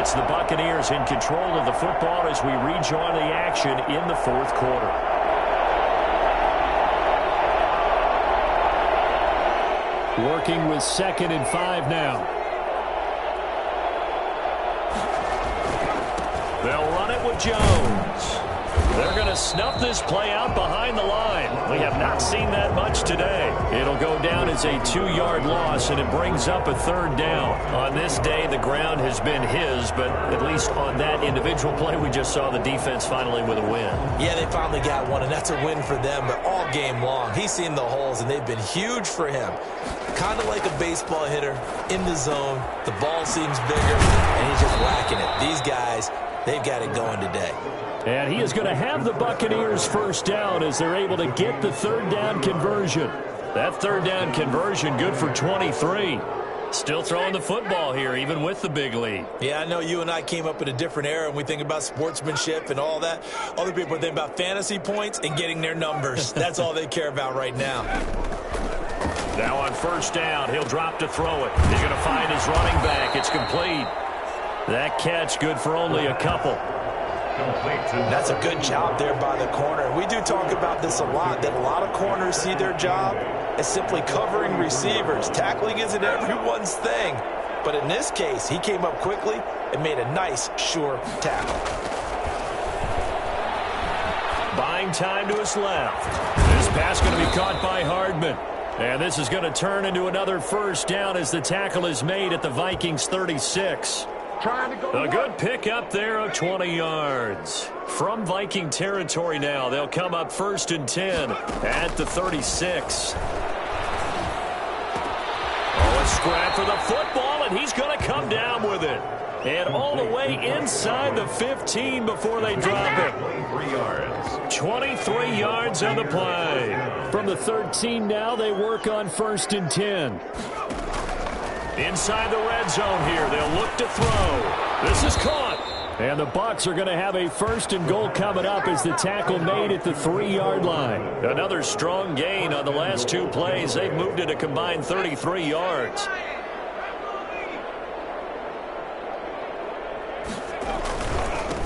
It's the Buccaneers in control of the football as we rejoin the action in the fourth quarter. Working with 2nd and 5 now. They'll run it with Jones. They're going to snuff this play out behind the line. We have not seen that much today. It'll go down as a 2-yard loss, and it brings up a 3rd down. On this day, the ground has been his, but at least on that individual play, we just saw the defense finally with a win. Yeah, they finally got one, and that's a win for them, but all game long, he's seen the holes, and they've been huge for him. Kind of like a baseball hitter in the zone. The ball seems bigger, and he's just whacking it. These guys, they've got it going today. And he is going to have the Buccaneers first down as they're able to get the 3rd down conversion. That 3rd down conversion good for 23. Still throwing the football here, even with the big lead. Yeah, I know you and I came up in a different era, and we think about sportsmanship and all that. Other people think about fantasy points and getting their numbers. That's all they care about right now. Now on first down, he'll drop to throw it. He's going to find his running back. It's complete. That catch good for only a couple. That's a good job there by the corner. We do talk about this a lot, that a lot of corners see their job as simply covering receivers. Tackling isn't everyone's thing. But in this case, he came up quickly and made a nice, sure tackle. Buying time to his left. This pass going to be caught by Hardman. And this is going to turn into another first down as the tackle is made at the Vikings 36. A good pick up there of 20 yards. From Viking territory now, they'll come up 1st and 10 at the 36. Oh, a scrap for the football, and he's going to come down with it. And all the way inside the 15 before they drop it. 23 yards on the play. From the 13 now, they work on 1st and 10. Inside the red zone here, they'll look to throw. This is caught. And the Bucs are going to have a 1st and goal coming up as the tackle made at the 3-yard line. Another strong gain on the last 2 plays. They've moved it a combined 33 yards.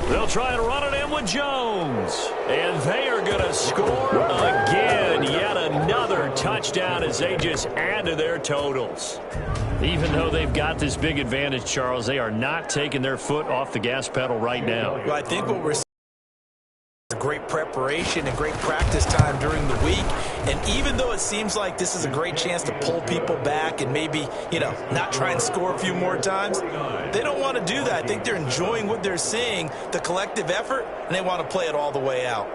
They'll try and run it in with Jones. And they are going to score again. Yet another touchdown as they just add to their totals. Even though they've got this big advantage, Charles, they are not taking their foot off the gas pedal right now. Well, I think what we're seeing is great preparation and great practice time during the week. And even though it seems like this is a great chance to pull people back and maybe, not try and score a few more times, they don't want to do that. I think they're enjoying what they're seeing, the collective effort, and they want to play it all the way out.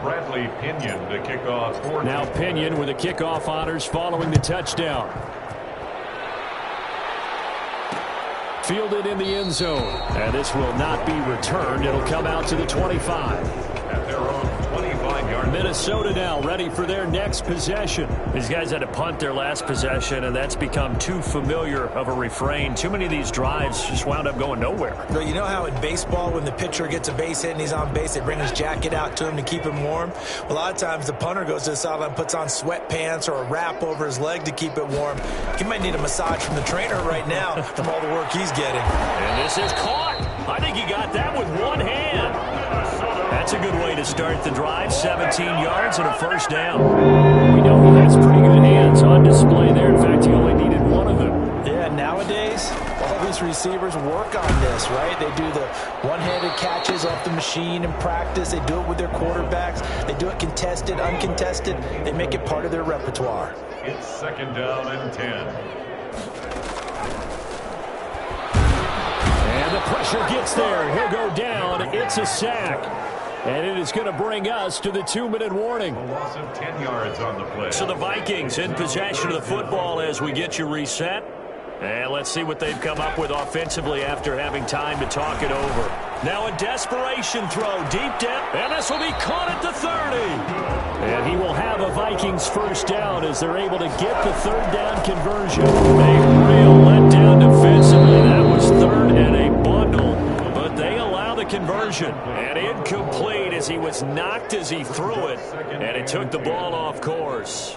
Bradley Pinion to kick off. Now Pinion with the kickoff honors following the touchdown. Fielded in the end zone. And this will not be returned. It'll come out to the 25. At their own 25-yard. Minnesota now ready for their next possession. These guys had to punt their last possession, and that's become too familiar of a refrain. Too many of these drives just wound up going nowhere. Well, you know how in baseball when the pitcher gets a base hit and he's on base, they bring his jacket out to him to keep him warm? Well, a lot of times the punter goes to the sideline, puts on sweatpants or a wrap over his leg to keep it warm. He might need a massage from the trainer right now from all the work he's getting. And this is caught. I think he got that with one hand. That's a good way to start the drive. 17 yards and a first down. We know he has pretty good hands on display there. In fact, he only needed one of them. Yeah, nowadays, all these receivers work on this, right? They do the one-handed catches off the machine in practice. They do it with their quarterbacks. They do it contested, uncontested. They make it part of their repertoire. It's 2nd down and 10. And the pressure gets there. He'll go down. It's a sack. And it is going to bring us to the 2-minute warning. A loss of 10 yards on the play. So the Vikings in possession of the football as we get you reset. And let's see what they've come up with offensively after having time to talk it over. Now a desperation throw deep down. And this will be caught at the 30. And he will have a Vikings first down as they're able to get the 3rd down conversion. A real letdown defensively. That was 3rd and a bundle. But they allow the conversion. conversion. And incomplete as he was knocked as he threw it. And it took the ball off course.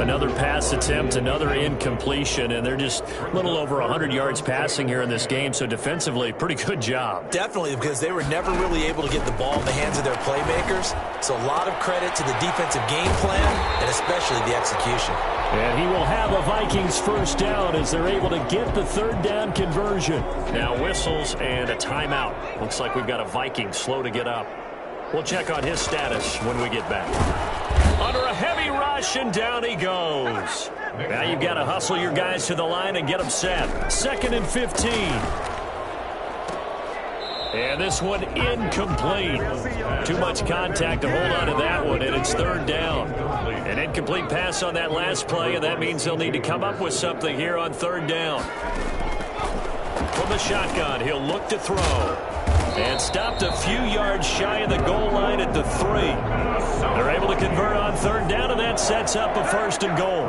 Another pass attempt, another incompletion, and they're just a little over 100 yards passing here in this game, so defensively, pretty good job. Definitely, because they were never really able to get the ball in the hands of their playmakers, so a lot of credit to the defensive game plan, and especially the execution. And he will have a Vikings first down as they're able to get the third down conversion. Now whistles and a timeout. Looks like we've got a Viking slow to get up. We'll check on his status when we get back. Under a heavy rush, and down he goes. Now you've got to hustle your guys to the line and get them set. 2nd and 15. And this one incomplete. Too much contact to hold on to that one, and it's 3rd down. An incomplete pass on that last play, and that means they'll need to come up with something here on 3rd down. From the shotgun, he'll look to throw. And stopped a few yards shy of the goal line at the 3. They're able to convert on 3rd down, and that sets up a 1st and goal.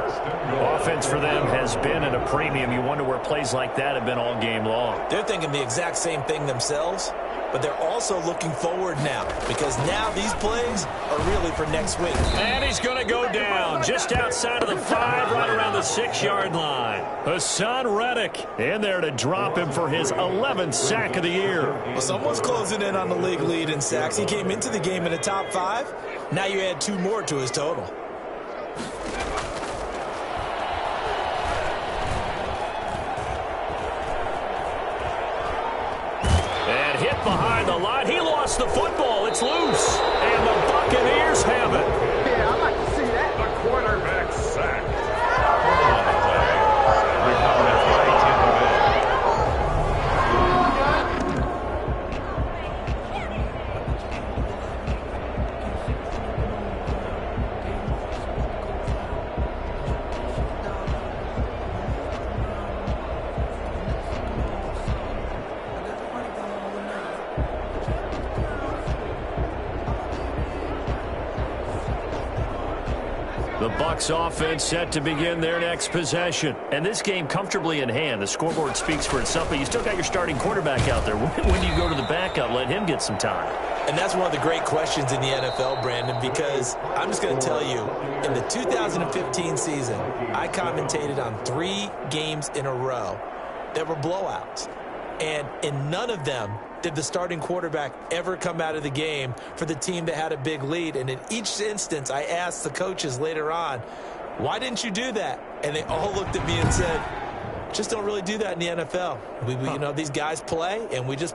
Offense for them has been at a premium. You wonder where plays like that have been all game long. They're thinking the exact same thing themselves, but they're also looking forward now, because now these plays are really for next week. And he's going to go down just outside of the 5, right around the 6-yard line. Hassan Reddick in there to drop him for his 11th sack of the year. Well, someone's closing in on the league lead in sacks. He came into the game in the top 5. Now you add 2 more to his total. And hit behind the line. He lost the football. It's loose. And the Buccaneers have it. Yeah, I'd like to see that. The quarterback sacked. On the play. Recovered right in the middle. The Bucs offense set to begin their next possession. And this game comfortably in hand. The scoreboard speaks for itself, but you still got your starting quarterback out there. When do you go to the backup? Let him get some time. And that's one of the great questions in the NFL, Brandon, because I'm just going to tell you, in the 2015 season, I commentated on 3 games in a row that were blowouts. And in none of them did the starting quarterback ever come out of the game for the team that had a big lead. And in each instance, I asked the coaches later on, why didn't you do that? And they all looked at me and said, just don't really do that in the NFL. You know, these guys play, and we just